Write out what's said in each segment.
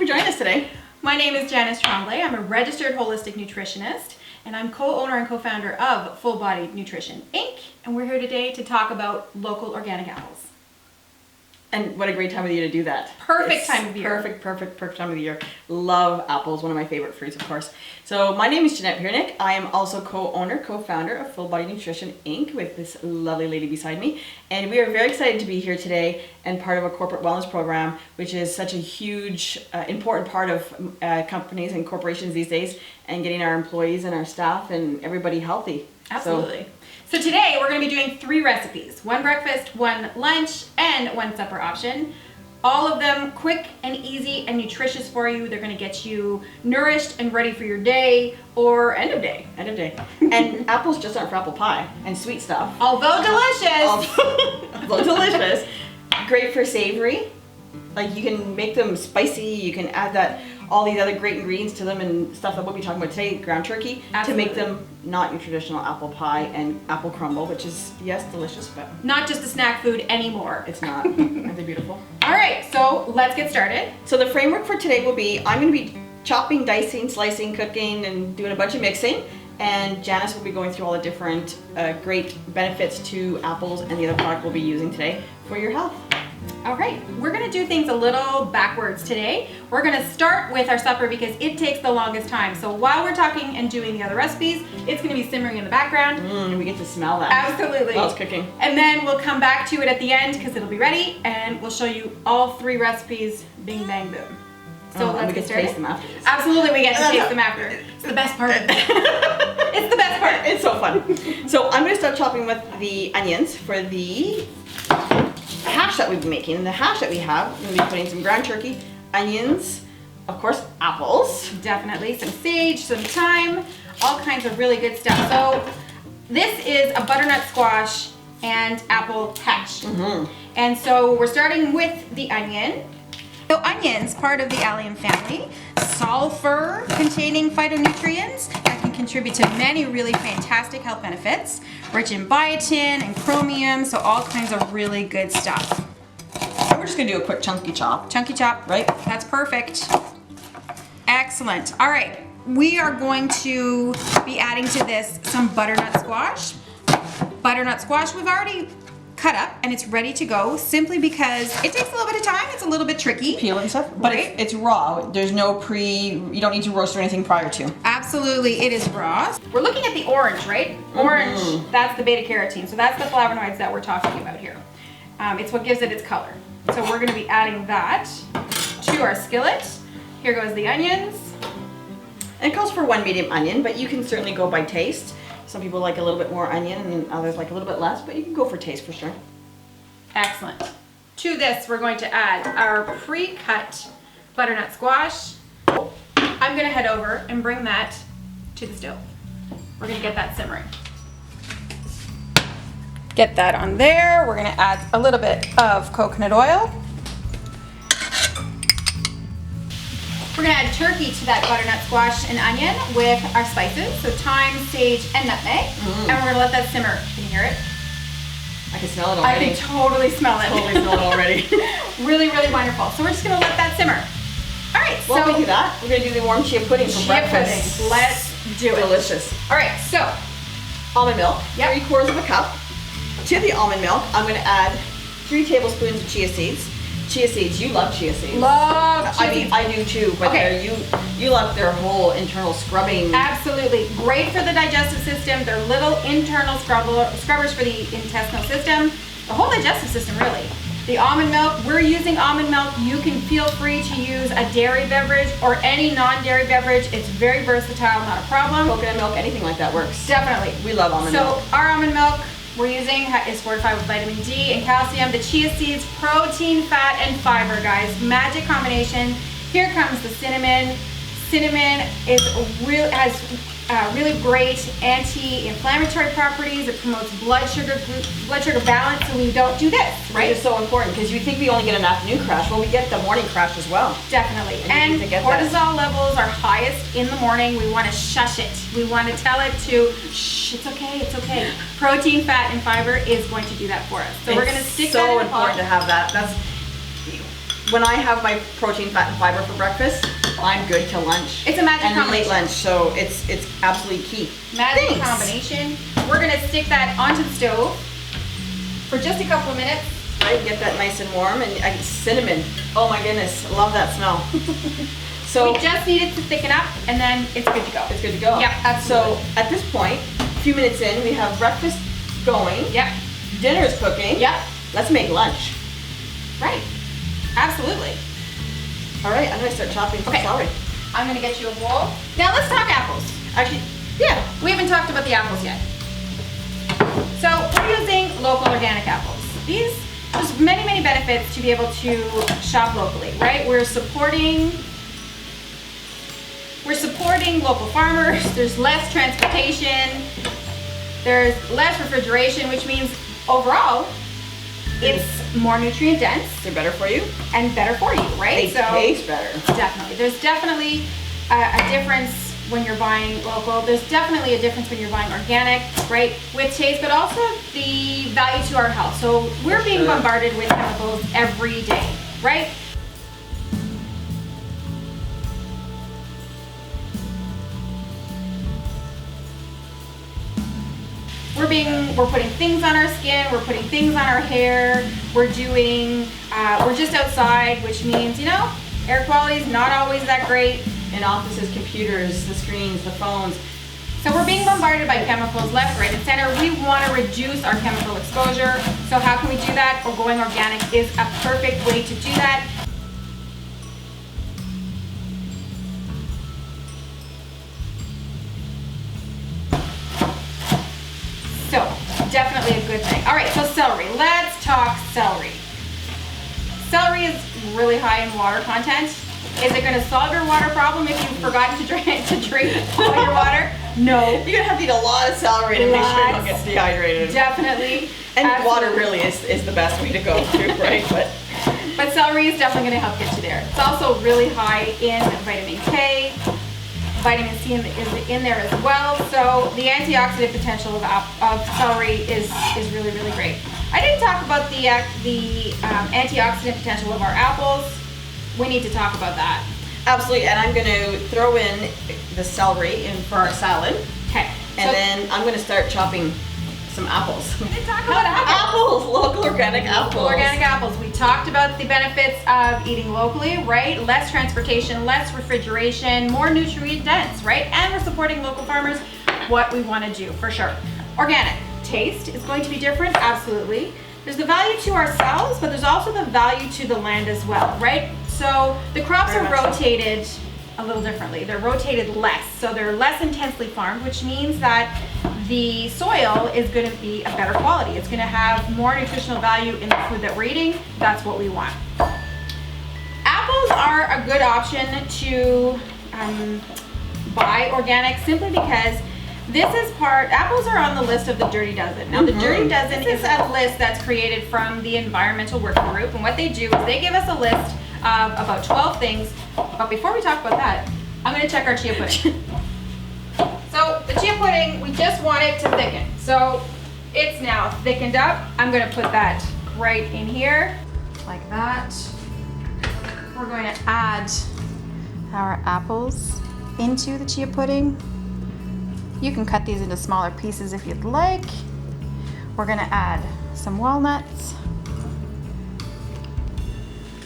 joining us today. My name is Janice Tremblay. I'm a registered holistic nutritionist, and I'm co-owner and co-founder of Bodied Nutrition, Inc. And we're here today to talk about local organic apples. And what a great time of the year to do that. Perfect time of year. Perfect time of the year. Love apples, one of my favorite fruits, of course. So my name is Jeanette Piernick. I am also co-owner, co-founder of Bodied Nutrition, Inc. with this lovely lady beside me. And we are very excited to be here today and part of a corporate wellness program, which is such a huge, important part of companies and corporations these days, and getting our employees and our staff and everybody healthy. Absolutely. So today we're going to be doing 3 recipes, 1 breakfast, 1 lunch, and 1 supper option. All of them quick and easy and nutritious for you. They're going to get you nourished and ready for your day or end of day. And apples just aren't for apple pie and sweet stuff. Although delicious. Although delicious. Great for savory. Like you can make them spicy, you can add all these other great ingredients to them and stuff that we'll be talking about today, ground turkey, Absolutely. to make them not your traditional apple pie and apple crumble, which is, yes, delicious, but not just a snack food anymore. it's not. Aren't they beautiful? All right, so let's get started. So the framework for today will be, I'm going to be chopping, dicing, slicing, cooking, and doing a bunch of mixing. And Janice will be going through all the different great benefits to apples and the other product we'll be using today for your health. All right, we're gonna do things a little backwards today. We're gonna start with our supper because it takes the longest time. So while we're talking and doing the other recipes, it's gonna be simmering in the background. And we get to smell that. Absolutely. While it's cooking. And then we'll come back to it at the end because it'll be ready and we'll show you all 3 recipes, bing, bang, boom. So and let's we get get to started. taste them after this. Absolutely, we get to taste them after. It's the best part. It's the best part. It's so fun. So I'm going to start chopping with the onions for the hash that we've been making. And the hash that we have, we're going to be putting some ground turkey, onions, of course, apples. Definitely, some sage, some thyme, all kinds of really good stuff. So this is a butternut squash and apple hash. And so we're starting with the onion. So onions, part of the allium family, sulfur containing phytonutrients that can contribute to many really fantastic health benefits, rich in biotin and chromium, so all kinds of really good stuff. And we're just going to do a quick chunky chop. Chunky chop, Right? That's perfect. Excellent. All right, we are going to be adding to this some butternut squash. Butternut squash we've already cut up and it's ready to go simply because it takes a little bit of time. It's a little bit tricky. Peel and stuff. But Right. it's raw. There's no you don't need to roast or anything prior to. Absolutely, it is raw. We're looking at the orange, right? Orange, that's the beta carotene. So that's the flavonoids that we're talking about here. It's what gives it its color. So we're gonna be adding that to our skillet. Here goes the onions. And it calls for 1 medium onion, but you can certainly go by taste. Some people like a little bit more onion and others like a little bit less, but you can go for taste for sure. Excellent. To this, we're going to add our pre-cut butternut squash. I'm gonna head over and bring that to the stove. We're gonna get that simmering. Get that on there. We're gonna add a little bit of coconut oil. We're gonna add turkey to that butternut squash and onion with our spices, so thyme, sage, and nutmeg. And we're gonna let that simmer. Can you hear it? I can smell it I already. can totally smell it. Totally smell it already. Really, really wonderful. So we're just gonna let that simmer. All right, While so we do that, we're going to do the warm chia pudding for chia breakfast. pudding. Let's do it. Delicious. All right, so Almond milk, Yep. 3/4 of a cup. To the almond milk, I'm going to add 3 tablespoons of chia seeds. Chia seeds, you love chia seeds. love chia I mean, seeds. I do too, but Okay. you love their whole internal scrubbing. Absolutely. Great for the digestive system. They're little internal scrubbers for the intestinal system. The whole digestive system, really. The almond milk, we're using almond milk. You can feel free to use a dairy beverage or any non-dairy beverage. It's very versatile, not a problem. Coconut milk, anything like that works. Definitely. We love almond milk. So our almond milk we're using is fortified with vitamin D and calcium. The chia seeds, protein, fat, and fiber, guys. Magic combination. Here comes the cinnamon. Cinnamon has really great anti-inflammatory properties. It promotes blood sugar balance, so we don't do this, right? It's so important because you think we only get an afternoon crash. Well, we get the morning crash as well. Definitely. And And you need to get cortisol levels are highest in the morning. We want to shush it. We want to tell it to, shh, it's okay, it's okay. Protein, fat, and fiber is going to do that for us. So we're going to stick that in so a pot. important to have that. when I have my protein, fat, and fiber for breakfast, I'm good till lunch. It's a magic and combination. late lunch, so it's absolutely key. Magic combination. We're gonna stick that onto the stove for just a couple of minutes. Right, get that nice and warm, and cinnamon. Oh my goodness, love that smell. So we just need it to thicken up, and then it's good to go. it's good to go. Yep, absolutely. So at this point, a few minutes in, we have breakfast going. Yep. Dinner's cooking. Yep. Let's make lunch. Right. Absolutely. All right, I'm gonna start chopping some Okay. celery. I'm gonna get you a bowl. Now let's talk apples. Actually, yeah. We haven't talked about the apples yet. So we're using local organic apples. There's many, many benefits to be able to shop locally, right? We're supporting local farmers. There's less transportation. There's less refrigeration, which means overall, it's more nutrient dense They're better for you. and better for you, right? They taste better. Definitely. There's definitely a difference when you're buying local. There's definitely a difference when you're buying organic, right? With taste, but also the value to our health. So we're being bombarded with chemicals every day, right? We're putting things on our skin, we're putting things on our hair, we're just outside, which means, air quality is not always that great. In offices, computers, the screens, the phones. So we're being bombarded by chemicals left, right, and center. We want to reduce our chemical exposure. So how can we do that? Well, going organic is a perfect way to do that. So, definitely a good thing. All right, so celery. Let's talk celery. Celery is really high in water content. Is it going to solve your water problem if you've forgotten to drink all your water? No. You're gonna have to eat a lot of celery to make sure you don't get dehydrated. Definitely. And Absolutely. water really is the best way to go too, right? But celery is definitely going to help get you there. It's also really high in vitamin K. Vitamin C is in there as well. So the antioxidant potential of celery is really, really great. I didn't talk about the antioxidant potential of our apples. We need to talk about that. Absolutely, and I'm gonna throw in the celery in for our salad. Okay. And then I'm gonna start chopping some apples. We didn't talk about apples. Local organic apples. Organic apples. We talked about the benefits of eating locally, right? Less transportation, less refrigeration, more nutrient dense, right? And we're supporting local farmers, what we want to do for sure. Organic. Taste is going to be different, absolutely. There's the value to ourselves, but there's also the value to the land as well, right? So the crops Very are much so. rotated a little differently. They're rotated less, so they're less intensely farmed, which means that the soil is going to be a better quality. It's going to have more nutritional value in the food that we're eating. That's what we want. Apples are a good option to buy organic simply because apples are on the list of the Dirty Dozen. Now, the Dirty Dozen is a list that's created from the Environmental Working Group, and what they do is they give us a list of about 12 things. But before we talk about that, I'm going to check our chia pudding. So the chia pudding, we just want it to thicken. So it's now thickened up. I'm going to put that right in here, like that. We're going to add our apples into the chia pudding. You can cut these into smaller pieces if you'd like. We're going to add some walnuts.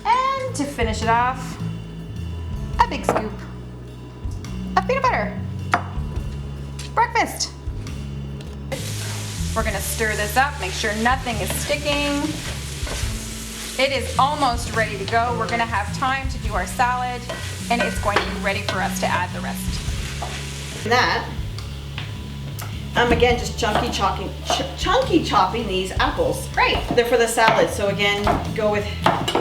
And to finish it off, a big scoop of peanut butter. Breakfast. We're going to stir this up, make sure nothing is sticking. It is almost ready to go. We're going to have time to do our salad, and it's going to be ready for us to add the rest. That. Again, just chunky chopping these apples. Great. They're for the salad, so again, go with,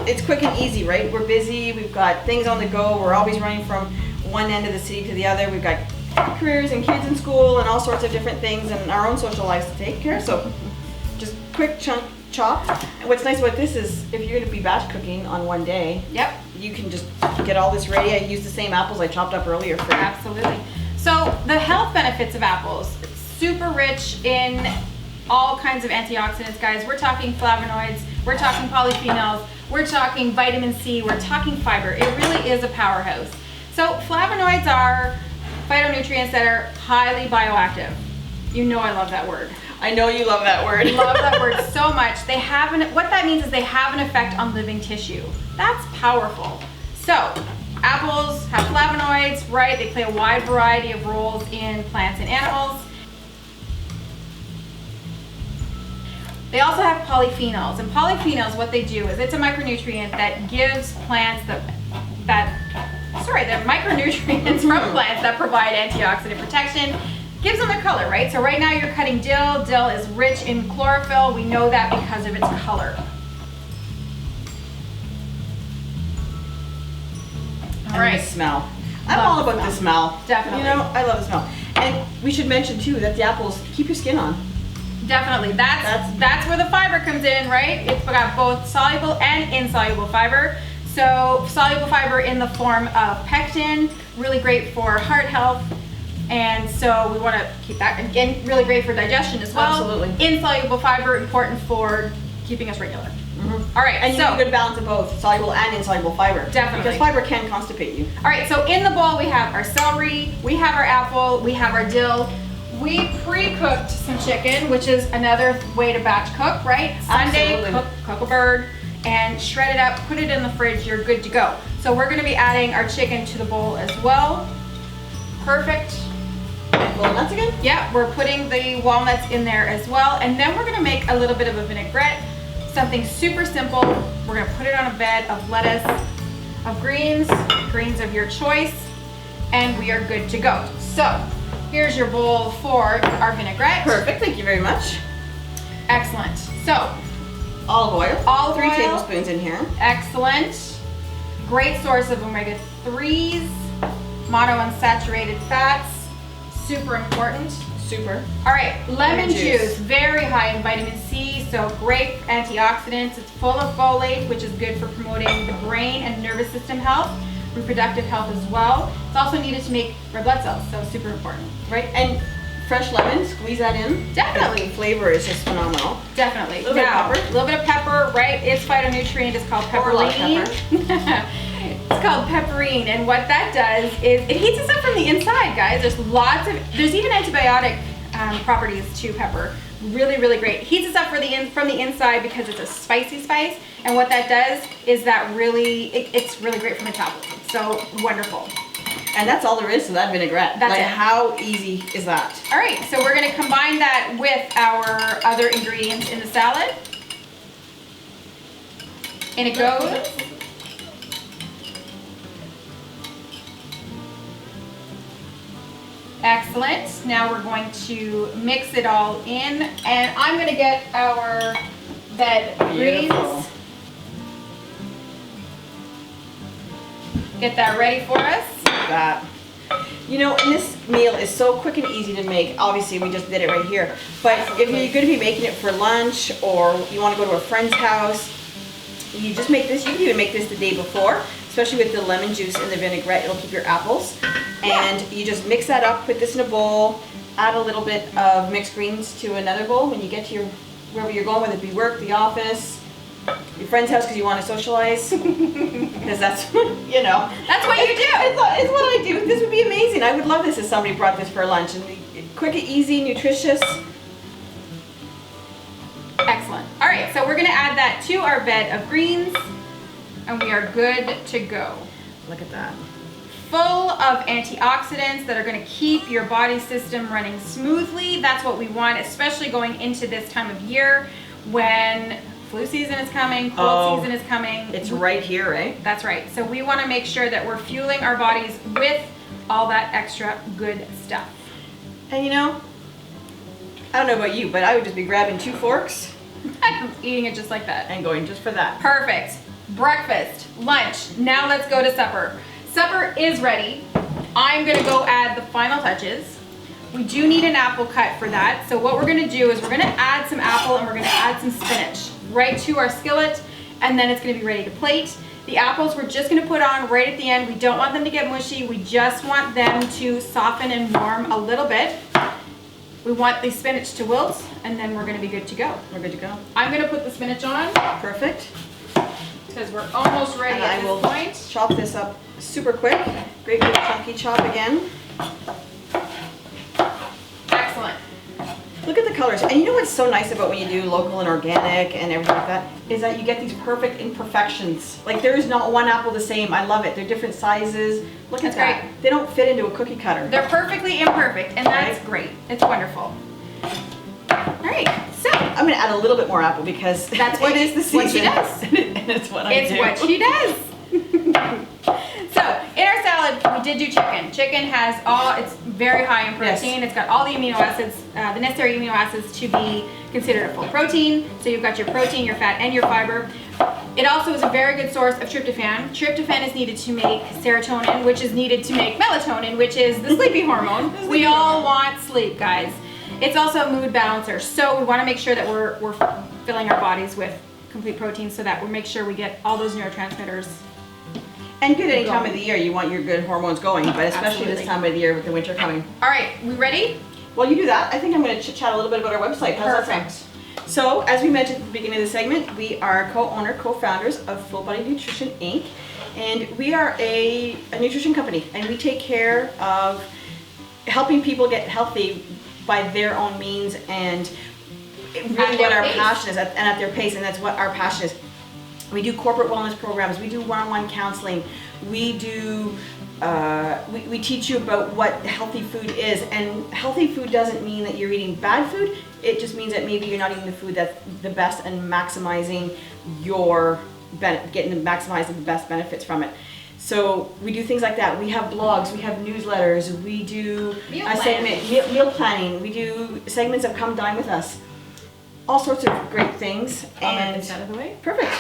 it's quick and easy, right? We're busy, we've got things on the go, we're always running from one end of the city to the other. We've got careers and kids in school and all sorts of different things and our own social lives to take care of, so just quick chop. And what's nice about this is if you're gonna be batch cooking on one day, Yep. you can just get all this ready. I used the same apples I chopped up earlier for you. Absolutely. So the health benefits of apples, super rich in all kinds of antioxidants, guys. We're talking flavonoids, we're talking polyphenols, we're talking vitamin C, we're talking fiber. It really is a powerhouse. So flavonoids are phytonutrients that are highly bioactive. You know I love that word. I know you love that word. Love that word so much. What that means is they have an effect on living tissue. That's powerful. So apples have flavonoids, right? They play a wide variety of roles in plants and animals. They also have polyphenols, and polyphenols, what they do is it's a micronutrient that gives plants they're micronutrients from plants that provide antioxidant protection. Gives them their color, right? So right now you're cutting dill. Dill is rich in chlorophyll. We know that because of its color. All right. And the smell. I'm all about the smell. Definitely. You know, I love the smell. And we should mention too that the apples keep your skin on. Definitely. That's where the fiber comes in, right? It's got both soluble and insoluble fiber. So soluble fiber in the form of pectin, really great for heart health. And so we want to keep that, again, really great for digestion as well. Absolutely. Insoluble fiber, important for keeping us regular. Mm-hmm. All right, and you need a good balance of both soluble and insoluble fiber. Definitely. Because fiber can constipate you. All right, so in the bowl we have our celery, we have our apple, we have our dill. We pre-cooked some chicken, which is another way to batch cook, right? Sunday, cook a bird, and shred it up, put it in the fridge, you're good to go. So we're gonna be adding our chicken to the bowl as well. Perfect. Walnuts again? Yeah, we're putting the walnuts in there as well. And then we're gonna make a little bit of a vinaigrette, something super simple. We're gonna put it on a bed of lettuce, of greens of your choice, and we are good to go. So here's your bowl for our vinaigrette. Perfect, thank you very much. Excellent. So olive oil. Olive oil. 3 tablespoons in here. Excellent. Great source of omega-3s, monounsaturated fats. Super important. Super. All right, lemon juice, very high in vitamin C, so great antioxidants. It's full of folate, which is good for promoting the brain and nervous system health, reproductive health as well. It's also needed to make red blood cells, so super important. Right, and fresh lemon, squeeze that in. Definitely. The flavor is just phenomenal. Definitely. A little bit of pepper. A little bit of pepper, right? Its phytonutrient is called pepperine. It's called pepperine, and what that does is it heats us up from the inside, guys. There's even antibiotic properties to pepper. Really, really great. Heats us up from the inside because it's a spicy spice, and what that does is that it's really great for metabolism. So wonderful. And that's all there is to that vinaigrette. That's it. How easy is that? All right, so we're gonna combine that with our other ingredients in the salad. In it goes. Excellent. Now we're going to mix it all in, and I'm going to get our bed greens. Get that ready for us. That. You know, and this meal is so quick and easy to make. Obviously, we just did it right here. But if you're going to be making it for lunch, or you want to go to a friend's house, you just make this. You can even make this the day before, especially with the lemon juice and the vinaigrette. It'll keep your apples. And you just mix that up, put this in a bowl, add a little bit of mixed greens to another bowl when you get to wherever you're going, whether it be work, the office, your friend's house because you want to socialize. Because that's, you know. That's what you do. It's what I do. This would be amazing. I would love this if somebody brought this for lunch. And quick and easy, nutritious. Excellent. All right, so we're going to add that to our bed of greens, and we are good to go. Look at that. Full of antioxidants that are going to keep your body system running smoothly. That's what we want, especially going into this time of year when flu season is coming, cold season is coming. It's right here, right? That's right. So we want to make sure that we're fueling our bodies with all that extra good stuff. And you know, I don't know about you, but I would just be grabbing 2 forks. I'm eating it just like that. And going just for that. Perfect. Breakfast, lunch. Now let's go to supper. Supper is ready. I'm gonna go add the final touches. We do need an apple cut for that. So what we're gonna do is we're gonna add some apple and we're gonna add some spinach right to our skillet, and then it's gonna be ready to plate. The apples we're just gonna put on right at the end. We don't want them to get mushy. We just want them to soften and warm a little bit. We want the spinach to wilt, and then we're gonna be good to go. We're good to go. I'm gonna put the spinach on Perfect. because we're almost ready And at I this will point. chop this up super quick. Great big chunky chop again. Excellent. Look at the colors. And you know what's so nice about when you do local and organic and everything like that is that you get these perfect imperfections. Like there is not one apple the same. I love it. They're different sizes. Look at That's that. great. They don't fit into a cookie cutter. They're perfectly imperfect, and that's Right. great. It's wonderful. All right, so I'm going to add a little bit more apple because That's what- it is the season. what she does. And it's what I it's do. what she does. So in our salad, we did do chicken. Chicken has it's very high in protein. Yes. It's got all the amino acids, the necessary amino acids to be considered a full protein. So you've got your protein, your fat, and your fiber. It also is a very good source of tryptophan. Tryptophan is needed to make serotonin, which is needed to make melatonin, which is the sleepy hormone. We all want sleep, guys. It's also a mood balancer. So we want to make sure that we're filling our bodies with complete protein so that we make sure we get all those neurotransmitters. And good any time of the year, you want your good hormones going, but especially Absolutely. this time of the year with the winter coming. All right, we ready? While you do that, I think I'm going to chit-chat a little bit about our website. How's that Perfect. sound? So, as we mentioned at the beginning of the segment, we are co-owner, co-founders of Full Bodied Nutrition, Inc. And we are a nutrition company, and we take care of helping people get healthy by their own means and really At what their our pace. passion is, and at their pace, and that's what our passion is. We do corporate wellness programs, we do one-on-one counseling, we do, we teach you about what healthy food is, and healthy food doesn't mean that you're eating bad food, it just means that maybe you're not eating the food that's the best and maximizing maximizing the best benefits from it. So we do things like that. We have blogs, we have newsletters, we do Meal a segment, meal planning, we do segments of Come Dine with Us. All sorts of great things. I'll get this out of the way. Perfect.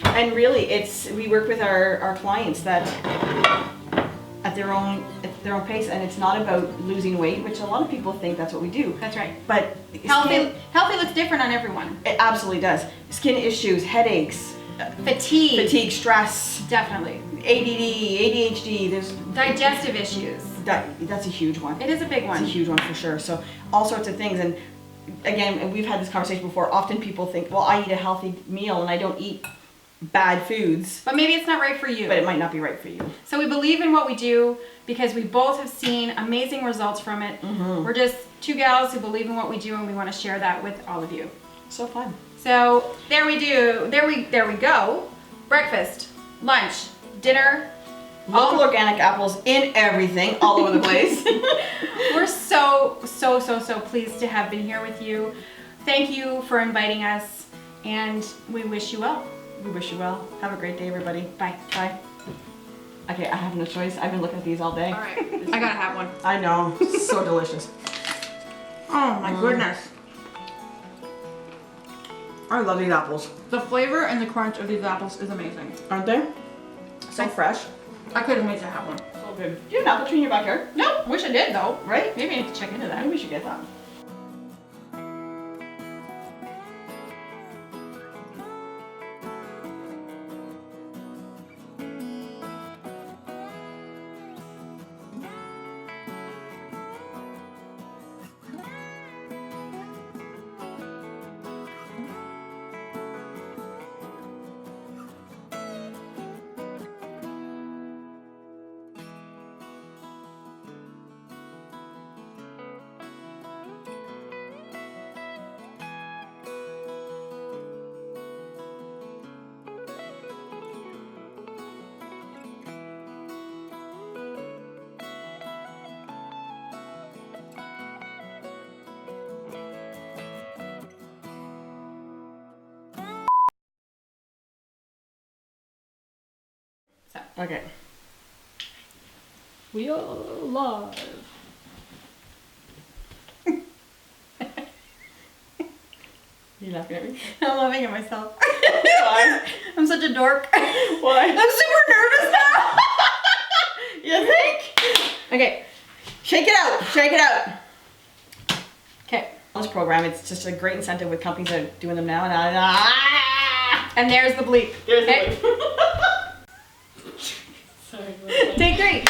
And really, we work with our clients that at their own pace, and it's not about losing weight, which a lot of people think that's what we do. That's right. But Healthy looks different on everyone. it absolutely does. Skin issues, headaches, Fatigue. stress, Definitely. ADD, ADHD. There's Digestive issues. that's a huge one. It is a big It's a one. huge one for sure. So all sorts of things. And again, we've had this conversation before. Often people think, well, I eat a healthy meal and I don't eat bad foods, But maybe it's not right for you. but it might not be right for you. So we believe in what we do because we both have seen amazing results from it. Mm-hmm. We're just two gals who believe in what we do, and we want to share that with all of you. So fun. So there we go. Breakfast, lunch, dinner. Local organic apples in everything, all over the place. We're so pleased to have been here with you. Thank you for inviting us, and we wish you well. We wish you well. Have a great day, everybody. Bye. Bye. Okay, I have no choice. I've been looking at these all day. All right, I gotta have one. I know. So delicious. Oh my goodness. I love these apples. The flavor and the crunch of these apples is amazing. Aren't they? So fresh. I couldn't wait to have one. So good. Do you have an apple tree in your backyard? No, wish I did though. Right? Maybe I need to check into that. Maybe we should get that. Okay. We are live. You laughing at me? I'm laughing at myself. Why? I'm such a dork. Why? I'm super nervous now. You think? Okay. Shake it out. Shake it out. Okay. This program, it's just a great incentive with companies that are doing them now. And there's the bleep. There's Okay. the Sorry. Take 3.